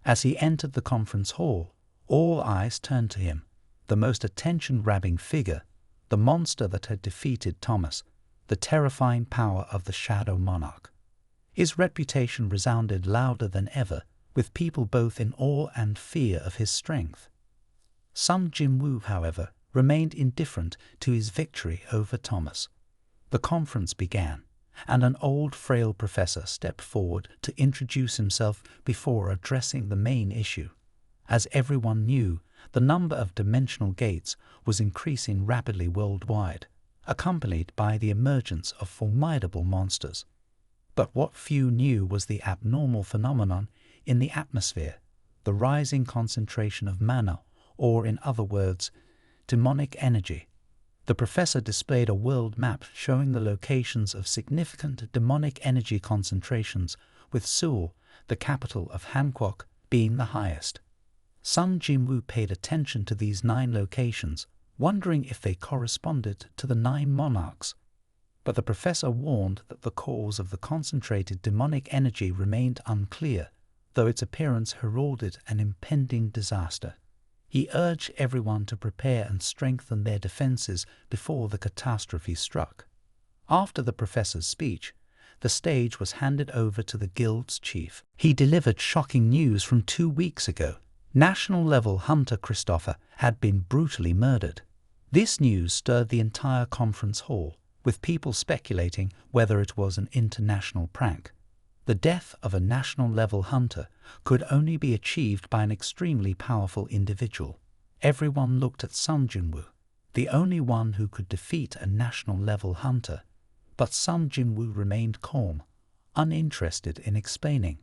[SPEAKER 1] As he entered the conference hall, all eyes turned to him, the most attention-grabbing figure, the monster that had defeated Thomas, the terrifying power of the Shadow Monarch. His reputation resounded louder than ever, with people both in awe and fear of his strength. Sung Jin Woo, however, remained indifferent to his victory over Thomas. The conference began, and an old, frail professor stepped forward to introduce himself before addressing the main issue. As everyone knew, the number of dimensional gates was increasing rapidly worldwide, accompanied by the emergence of formidable monsters. But what few knew was the abnormal phenomenon in the atmosphere, the rising concentration of mana, or in other words, demonic energy. The professor displayed a world map showing the locations of significant demonic energy concentrations, with Seoul, the capital of Hankwok, being the highest. Sung Jin Woo paid attention to these 9 locations, wondering if they corresponded to the 9 monarchs. But the professor warned that the cause of the concentrated demonic energy remained unclear, though its appearance heralded an impending disaster. He urged everyone to prepare and strengthen their defenses before the catastrophe struck. After the professor's speech, the stage was handed over to the guild's chief. He delivered shocking news from 2 weeks ago. National-level hunter Christopher had been brutally murdered. This news stirred the entire conference hall, with people speculating whether it was an international prank. The death of a national-level hunter could only be achieved by an extremely powerful individual. Everyone looked at Sung Jin Woo, the only one who could defeat a national-level hunter, but Sung Jin Woo remained calm, uninterested in explaining.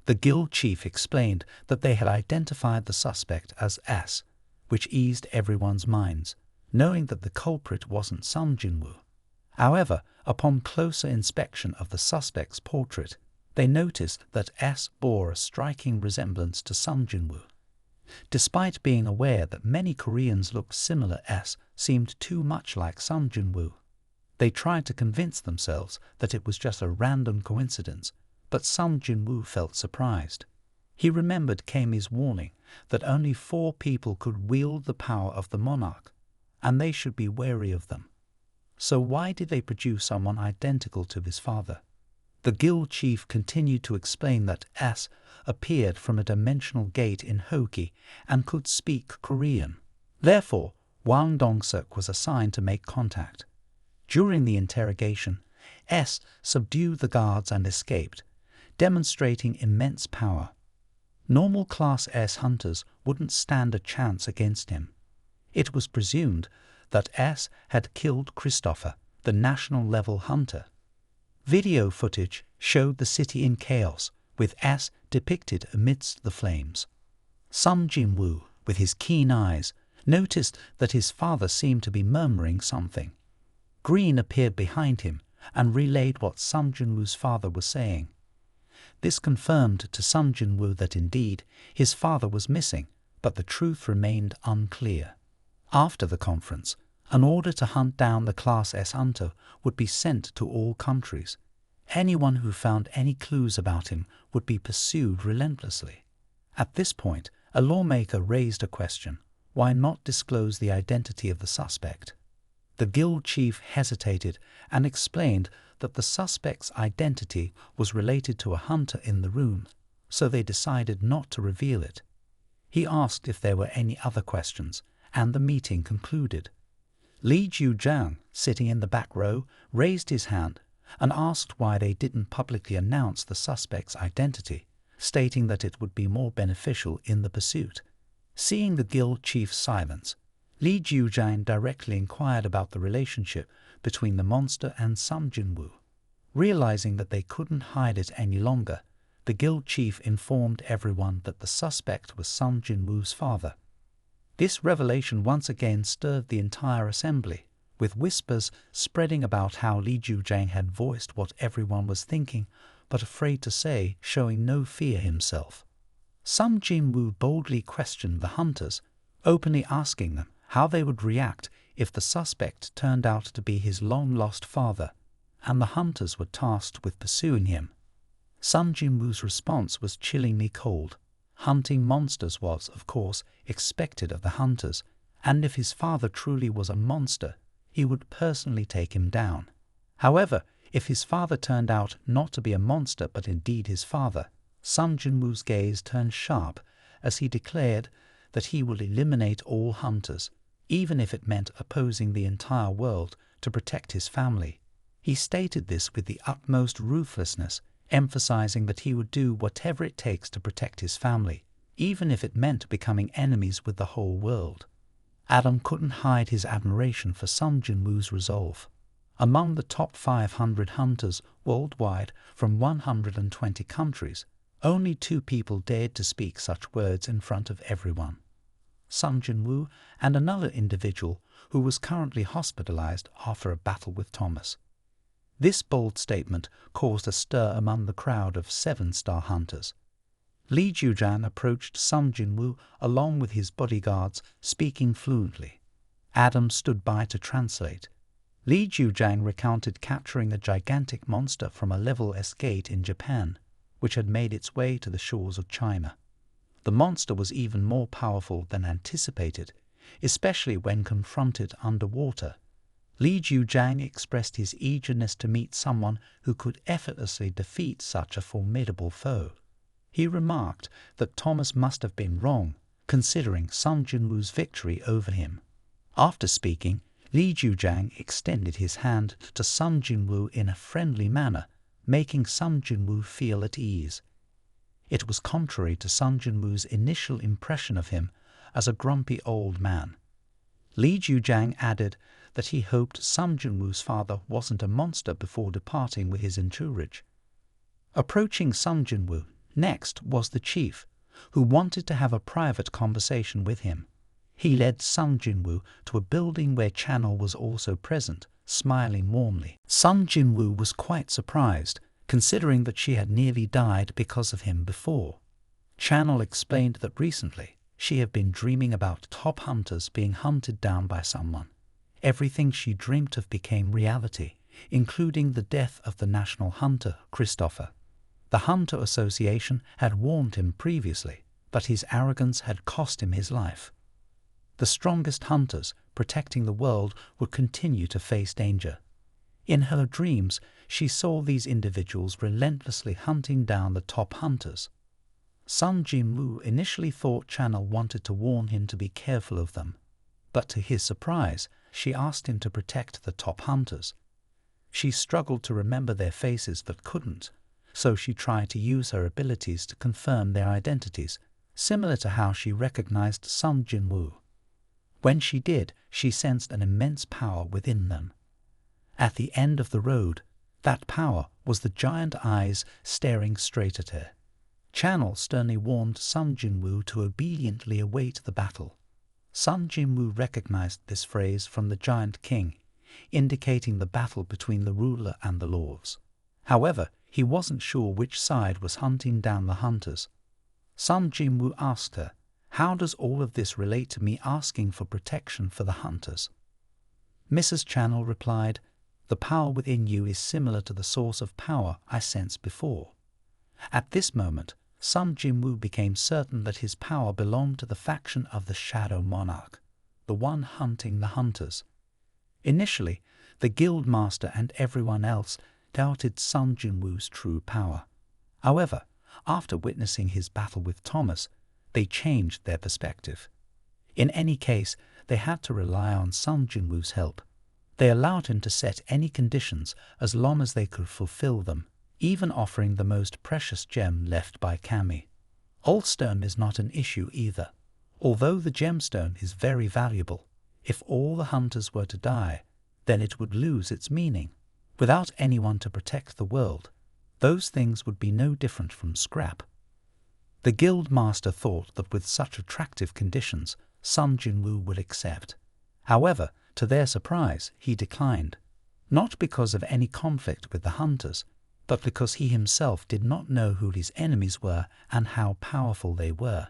[SPEAKER 1] The guild chief explained that they had identified the suspect as S, which eased everyone's minds, knowing that the culprit wasn't Sung Jin Woo. However, upon closer inspection of the suspect's portrait, they noticed that S bore a striking resemblance to Sung Jin Woo. Despite being aware that many Koreans looked similar, S seemed too much like Sung Jin Woo. They tried to convince themselves that it was just a random coincidence, but Sung Jin Woo felt surprised. He remembered Kami's warning that only 4 people could wield the power of the monarch, and they should be wary of them. So why did they produce someone identical to his father? The guild chief continued to explain that S appeared from a dimensional gate in Hoki and could speak Korean. Therefore, Wang Dong-seok was assigned to make contact. During the interrogation, S subdued the guards and escaped, demonstrating immense power. Normal Class S hunters wouldn't stand a chance against him. It was presumed that S had killed Christopher, the national-level hunter. Video footage showed the city in chaos, with S depicted amidst the flames. Sung Jin Woo, with his keen eyes, noticed that his father seemed to be murmuring something. Green appeared behind him and relayed what Sung Jin Woo's father was saying. This confirmed to Sung Jin Woo that indeed his father was missing, but the truth remained unclear. After the conference, an order to hunt down the Class S hunter would be sent to all countries. Anyone who found any clues about him would be pursued relentlessly. At this point, a lawmaker raised a question: why not disclose the identity of the suspect? The guild chief hesitated and explained that the suspect's identity was related to a hunter in the room, so they decided not to reveal it. He asked if there were any other questions, and the meeting concluded. Lee Ju-jang, sitting in the back row, raised his hand and asked why they didn't publicly announce the suspect's identity, stating that it would be more beneficial in the pursuit. Seeing the guild chief's silence, Lee Ju-jang directly inquired about the relationship between the monster and Sung Jin Woo. Realizing that they couldn't hide it any longer, the guild chief informed everyone that the suspect was Sung Jin Woo's father. This revelation once again stirred the entire assembly, with whispers spreading about how Lee Ju-jang had voiced what everyone was thinking, but afraid to say, showing no fear himself. Sung Jin Woo boldly questioned the hunters, openly asking them how they would react if the suspect turned out to be his long-lost father, and the hunters were tasked with pursuing him. Sung Jin Woo's response was chillingly cold. Hunting monsters was, of course, expected of the hunters, and if his father truly was a monster, he would personally take him down. However, if his father turned out not to be a monster but indeed his father, Sung Jin Woo's gaze turned sharp as he declared that he will eliminate all hunters, even if it meant opposing the entire world to protect his family. He stated this with the utmost ruthlessness, emphasizing that he would do whatever it takes to protect his family, even if it meant becoming enemies with the whole world. Adam couldn't hide his admiration for Sung Jin Woo's resolve. Among the top 500 hunters worldwide from 120 countries, only 2 people dared to speak such words in front of everyone: Sung Jin Woo and another individual who was currently hospitalized after a battle with Thomas. This bold statement caused a stir among the crowd of 7-star hunters. Lee Ju-jang approached Sung Jin Woo along with his bodyguards, speaking fluently. Adam stood by to translate. Lee Ju-jang recounted capturing a gigantic monster from a level S gate in Japan, which had made its way to the shores of China. The monster was even more powerful than anticipated, especially when confronted underwater. Lee Ju-jang expressed his eagerness to meet someone who could effortlessly defeat such a formidable foe. He remarked that Thomas must have been wrong, considering Sung Jin Woo's victory over him. After speaking, Li Jiujang extended his hand to Sung Jin Woo in a friendly manner, making Sung Jin Woo feel at ease. It was contrary to Sung Jin Woo's initial impression of him as a grumpy old man. Li Jiujang added that he hoped Sung Jin Woo's father wasn't a monster before departing with his entourage. Approaching Sung Jin Woo, next was the chief, who wanted to have a private conversation with him. He led Sung Jin Woo to a building where Channel was also present, smiling warmly. Sung Jin Woo was quite surprised, considering that she had nearly died because of him before. Channel explained that recently she had been dreaming about top hunters being hunted down by someone. Everything she dreamt of became reality, including the death of the national hunter, Christopher. The Hunter Association had warned him previously, but his arrogance had cost him his life. The strongest hunters protecting the world would continue to face danger. In her dreams, she saw these individuals relentlessly hunting down the top hunters. Sung Jin Woo initially thought Channel wanted to warn him to be careful of them, but to his surprise, she asked him to protect the top hunters. She struggled to remember their faces but couldn't, so she tried to use her abilities to confirm their identities, similar to how she recognized Sung Jin Woo. When she did, she sensed an immense power within them. At the end of the road, that power was the giant eyes staring straight at her. Channel sternly warned Sung Jin Woo to obediently await the battle. Sung Jin Woo recognized this phrase from the Giant King, indicating the battle between the ruler and the lords. However, he wasn't sure which side was hunting down the hunters. Sung Jin Woo asked her, "How does all of this relate to me asking for protection for the hunters?" Mrs. Channel replied, "The power within you is similar to the source of power I sensed before." At this moment, Sung Jin Woo became certain that his power belonged to the faction of the Shadow Monarch, the one hunting the hunters. Initially, the guild master and everyone else doubted Sung Jin Woo's true power. However, after witnessing his battle with Thomas, they changed their perspective. In any case, they had to rely on Sung Jin Woo's help. They allowed him to set any conditions as long as they could fulfill them, even offering the most precious gem left by Kami. Allstone is not an issue either. Although the gemstone is very valuable, if all the hunters were to die, then it would lose its meaning. Without anyone to protect the world, those things would be no different from scrap. The guild master thought that with such attractive conditions, Sung Jin Woo would accept. However, to their surprise, he declined, not because of any conflict with the hunters, but because he himself did not know who his enemies were and how powerful they were.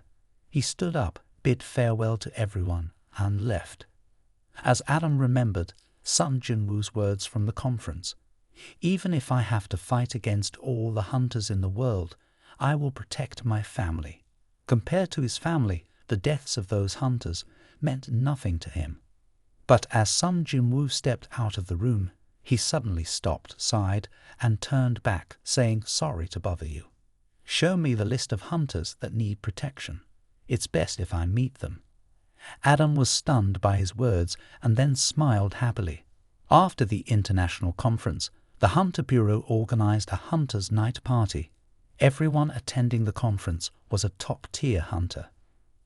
[SPEAKER 1] He stood up, bid farewell to everyone, and left. As Adam remembered Sung Jin Woo's words from the conference, "Even if I have to fight against all the hunters in the world, I will protect my family." Compared to his family, the deaths of those hunters meant nothing to him. But as Sung Jin Woo stepped out of the room, he suddenly stopped, sighed, and turned back, saying, "Sorry to bother you. Show me the list of hunters that need protection. It's best if I meet them." Adam was stunned by his words and then smiled happily. After the international conference, the Hunter Bureau organized a Hunter's Night Party. Everyone attending the conference was a top-tier hunter.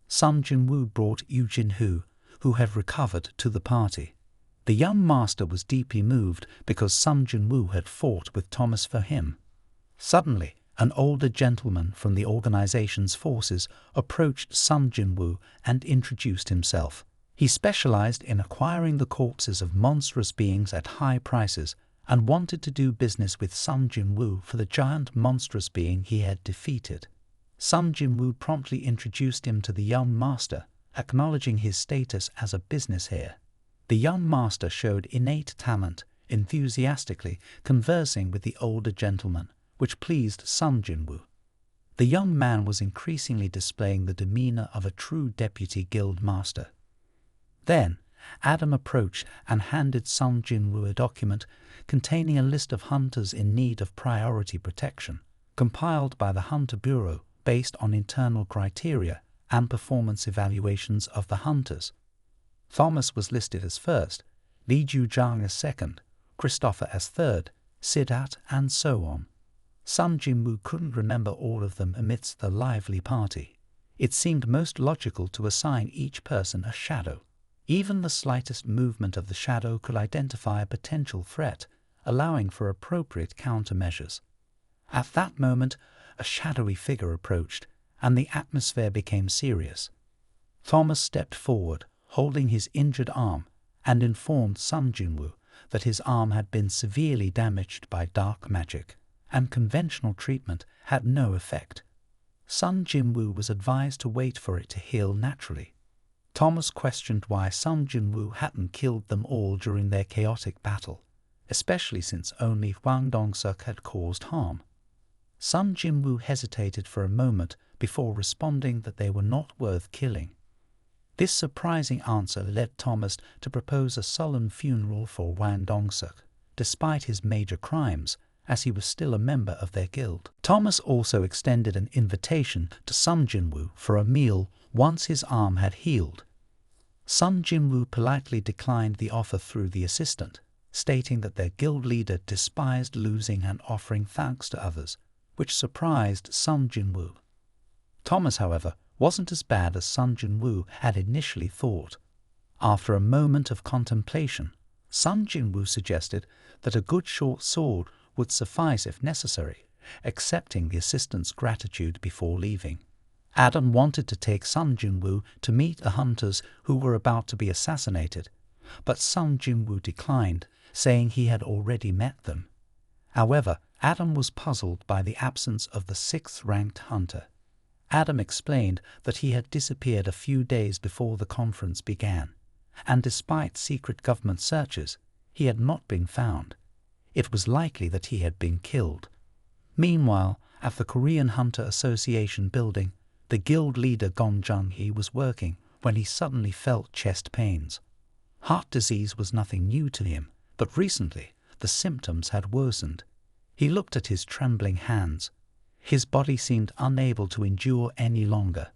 [SPEAKER 1] Sung Jin Woo brought Yoo Jin Hoo, who had recovered, to the party. The young master was deeply moved because Sung Jin Woo had fought with Thomas for him. Suddenly, an older gentleman from the organization's forces approached Sung Jin Woo and introduced himself. He specialized in acquiring the corpses of monstrous beings at high prices and wanted to do business with Sung Jin Woo for the giant monstrous being he had defeated. Sung Jin Woo promptly introduced him to the young master, acknowledging his status as a business heir. The young master showed innate talent, enthusiastically conversing with the older gentleman, which pleased Sung Jin Woo. The young man was increasingly displaying the demeanor of a true deputy guild master. Then, Adam approached and handed Sung Jin Woo a document containing a list of hunters in need of priority protection, compiled by the Hunter Bureau based on internal criteria and performance evaluations of the hunters. Thomas was listed as first, Li Juzhang as second, Christopher as third, Siddharth, and so on. Sung Jin Woo couldn't remember all of them amidst the lively party. It seemed most logical to assign each person a shadow. Even the slightest movement of the shadow could identify a potential threat, allowing for appropriate countermeasures. At that moment, a shadowy figure approached, and the atmosphere became serious. Thomas stepped forward, holding his injured arm, and informed Sung Jin Woo that his arm had been severely damaged by dark magic, and conventional treatment had no effect. Sung Jin Woo was advised to wait for it to heal naturally. Thomas questioned why Sung Jin Woo hadn't killed them all during their chaotic battle, especially since only Hwang Dong-suk had caused harm. Sung Jin Woo hesitated for a moment before responding that they were not worth killing. This surprising answer led Thomas to propose a solemn funeral for Hwang Dong-suk, despite his major crimes, as he was still a member of their guild. Thomas also extended an invitation to Sung Jin Woo for a meal once his arm had healed. Sung Jin Woo politely declined the offer through the assistant, stating that their guild leader despised losing and offering thanks to others, which surprised Sung Jin Woo. Thomas, however, wasn't as bad as Sung Jin Woo had initially thought. After a moment of contemplation, Sung Jin Woo suggested that a good short sword would suffice if necessary, accepting the assistant's gratitude before leaving. Adam wanted to take Sung Jin Woo to meet the hunters who were about to be assassinated, but Sung Jin Woo declined, saying he had already met them. However, Adam was puzzled by the absence of the sixth-ranked hunter. Adam explained that he had disappeared a few days before the conference began, and despite secret government searches, he had not been found. It was likely that he had been killed. Meanwhile, at the Korean Hunter Association building, the guild leader Gong Jung-hee was working when he suddenly felt chest pains. Heart disease was nothing new to him, but recently the symptoms had worsened. He looked at his trembling hands. His body seemed unable to endure any longer.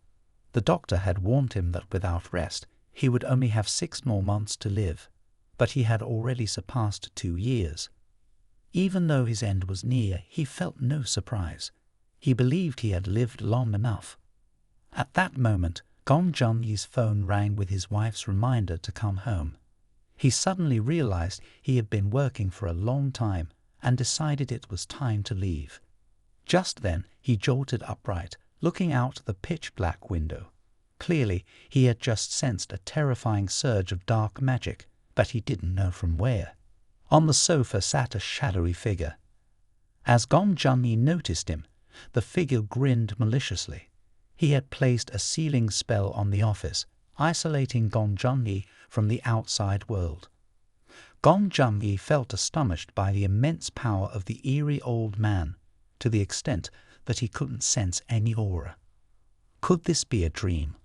[SPEAKER 1] The doctor had warned him that without rest, he would only have 6 more months to live, but he had already surpassed 2 years. Even though his end was near, he felt no surprise. He believed he had lived long enough. At that moment, Gong Jung-hee's phone rang with his wife's reminder to come home. He suddenly realized he had been working for a long time and decided it was time to leave. Just then, he jolted upright, looking out the pitch-black window. Clearly, he had just sensed a terrifying surge of dark magic, but he didn't know from where. On the sofa sat a shadowy figure. As Gong Jung-hee noticed him, the figure grinned maliciously. He had placed a sealing spell on the office, isolating Gong Jung-hee from the outside world. Gong Jung-hee felt astonished by the immense power of the eerie old man, to the extent that he couldn't sense any aura. Could this be a dream?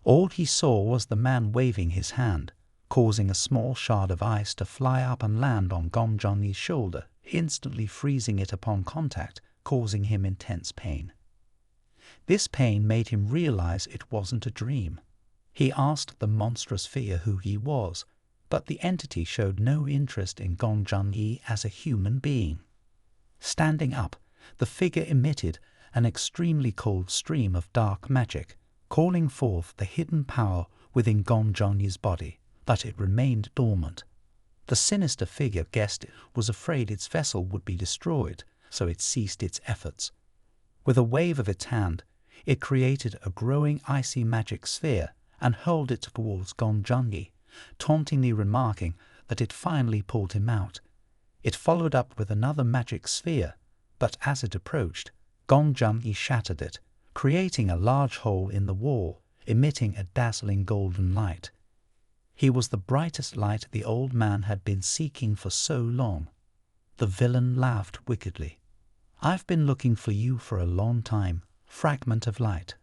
[SPEAKER 1] All he saw was the man waving his hand, causing a small shard of ice to fly up and land on Gong Jung-hee's shoulder, instantly freezing it upon contact, causing him intense pain. This pain made him realize it wasn't a dream. He asked the monstrous figure who he was, but the entity showed no interest in Gong Jung-hee as a human being. Standing up, the figure emitted an extremely cold stream of dark magic, calling forth the hidden power within Gong Jung-hee's body, but it remained dormant. The sinister figure guessed it was afraid its vessel would be destroyed, so it ceased its efforts. With a wave of its hand, it created a growing icy magic sphere and hurled it towards Gong Jung-hee, tauntingly remarking that it finally pulled him out. It followed up with another magic sphere, but as it approached, Gong Jung-hee shattered it, creating a large hole in the wall, emitting a dazzling golden light. He was the brightest light the old man had been seeking for so long. The villain laughed wickedly. "I've been looking for you for a long time, fragment of light.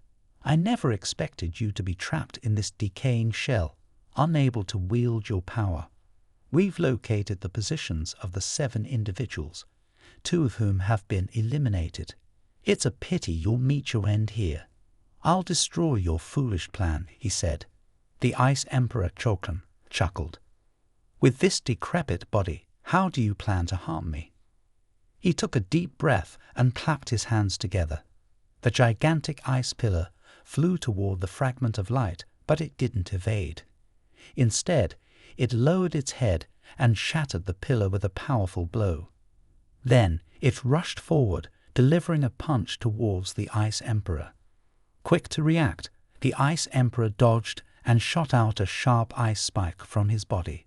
[SPEAKER 1] I never expected you to be trapped in this decaying shell, unable to wield your power. We've located the positions of the 7 individuals, 2 of whom have been eliminated. It's a pity you'll meet your end here. I'll destroy your foolish plan," he said. The Ice Emperor Chokun, chuckled. "With this decrepit body, how do you plan to harm me?" He took a deep breath and clapped his hands together. The gigantic ice pillar flew toward the fragment of light, but it didn't evade. Instead, it lowered its head and shattered the pillar with a powerful blow. Then it rushed forward, delivering a punch towards the Ice Emperor. Quick to react, the Ice Emperor dodged and shot out a sharp ice spike from his body.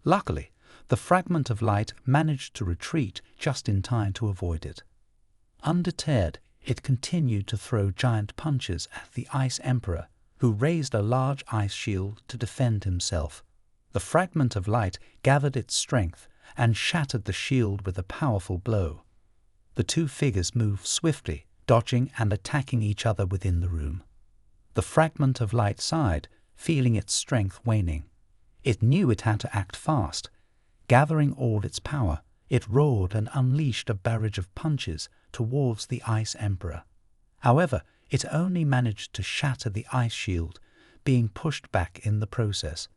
[SPEAKER 1] Luckily, the fragment of light managed to retreat just in time to avoid it. Undeterred, it continued to throw giant punches at the Ice Emperor, who raised a large ice shield to defend himself. The fragment of light gathered its strength and shattered the shield with a powerful blow. The two figures moved swiftly, dodging and attacking each other within the room. The fragment of light sighed, feeling its strength waning. It knew it had to act fast. Gathering all its power, it roared and unleashed a barrage of punches towards the Ice Emperor. However, it only managed to shatter the ice shield, being pushed back in the process.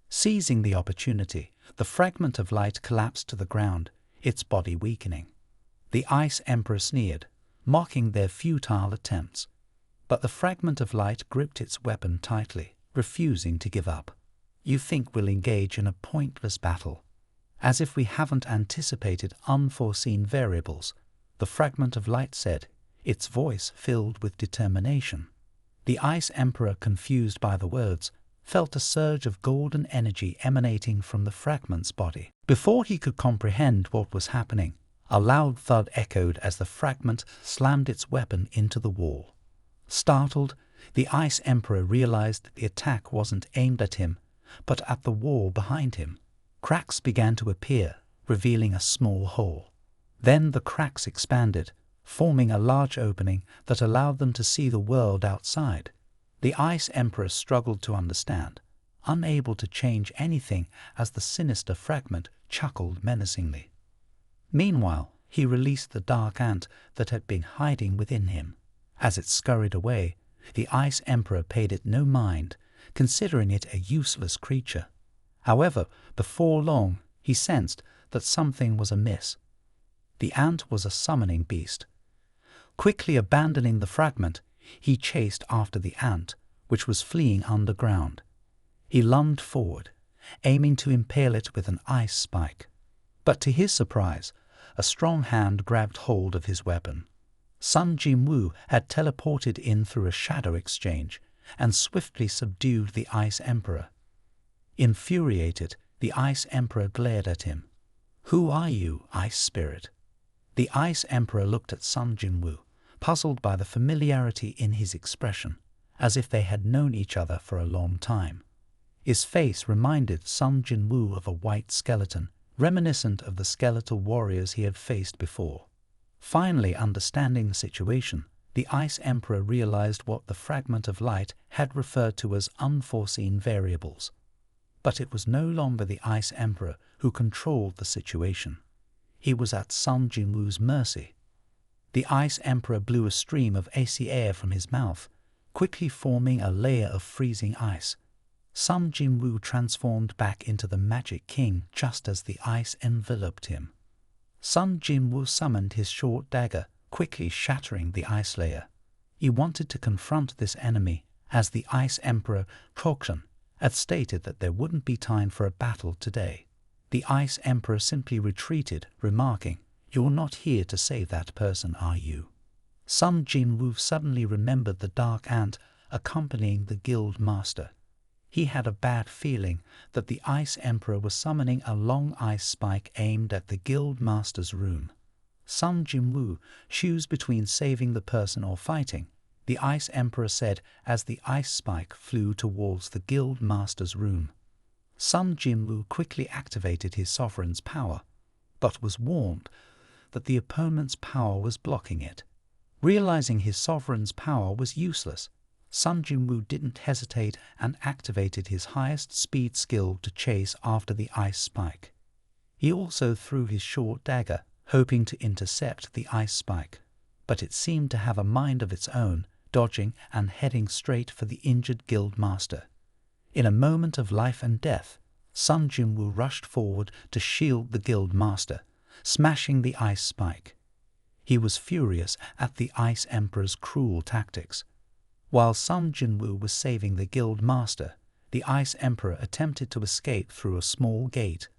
[SPEAKER 1] Seizing the opportunity, the fragment of light collapsed to the ground, its body weakening. The Ice Emperor sneered, mocking their futile attempts. But the fragment of light gripped its weapon tightly, refusing to give up. "You think we'll engage in a pointless battle? As if we haven't anticipated unforeseen variables," the fragment of light said, its voice filled with determination. The Ice Emperor, confused by the words, felt a surge of golden energy emanating from the fragment's body. Before he could comprehend what was happening, a loud thud echoed as the fragment slammed its weapon into the wall. Startled, the Ice Emperor realized that the attack wasn't aimed at him, but at the wall behind him. Cracks began to appear, revealing a small hole. Then the cracks expanded, forming a large opening that allowed them to see the world outside. The Ice Emperor struggled to understand, unable to change anything as the sinister fragment chuckled menacingly. Meanwhile, he released the dark ant that had been hiding within him. As it scurried away, the Ice Emperor paid it no mind, considering it a useless creature. However, before long, he sensed that something was amiss. The ant was a summoning beast. Quickly abandoning the fragment, he chased after the ant, which was fleeing underground. He lunged forward, aiming to impale it with an ice spike. But to his surprise, a strong hand grabbed hold of his weapon. Sung Jin Woo had teleported in through a shadow exchange and swiftly subdued the Ice Emperor. Infuriated, the Ice Emperor glared at him. "Who are you, Ice Spirit?" The Ice Emperor looked at Sung Jin Woo, puzzled by the familiarity in his expression, as if they had known each other for a long time. His face reminded Sung Jin Woo of a white skeleton, reminiscent of the skeletal warriors he had faced before. Finally understanding the situation, the Ice Emperor realized what the fragment of light had referred to as unforeseen variables. But it was no longer the Ice Emperor who controlled the situation. He was at Sung Jin Woo's mercy. The Ice Emperor blew a stream of icy air from his mouth, quickly forming a layer of freezing ice. Sung Jin Woo transformed back into the Magic King just as the ice enveloped him. Sung Jin Woo summoned his short dagger, quickly shattering the ice layer. He wanted to confront this enemy, as the Ice Emperor Abduction had stated that there wouldn't be time for a battle today. The Ice Emperor simply retreated, remarking, "You're not here to save that person, are you?" Sung Jin Woo suddenly remembered the dark ant accompanying the guild master. He had a bad feeling that the Ice Emperor was summoning a long ice spike aimed at the guild master's room. Sung Jin Woo chose between saving the person or fighting, the Ice Emperor said as the ice spike flew towards the guild master's room. Sung Jin Woo quickly activated his sovereign's power, but was warned that the opponent's power was blocking it. Realizing his sovereign's power was useless, Sung Jin Woo didn't hesitate and activated his highest speed skill to chase after the ice spike. He also threw his short dagger, hoping to intercept the ice spike, but it seemed to have a mind of its own, dodging and heading straight for the injured guild master. In a moment of life and death, Sung Jin Woo rushed forward to shield the guild master, smashing the ice spike. He was furious at the Ice Emperor's cruel tactics. While Sung Jin Woo was saving the guild master, the Ice Emperor attempted to escape through a small gate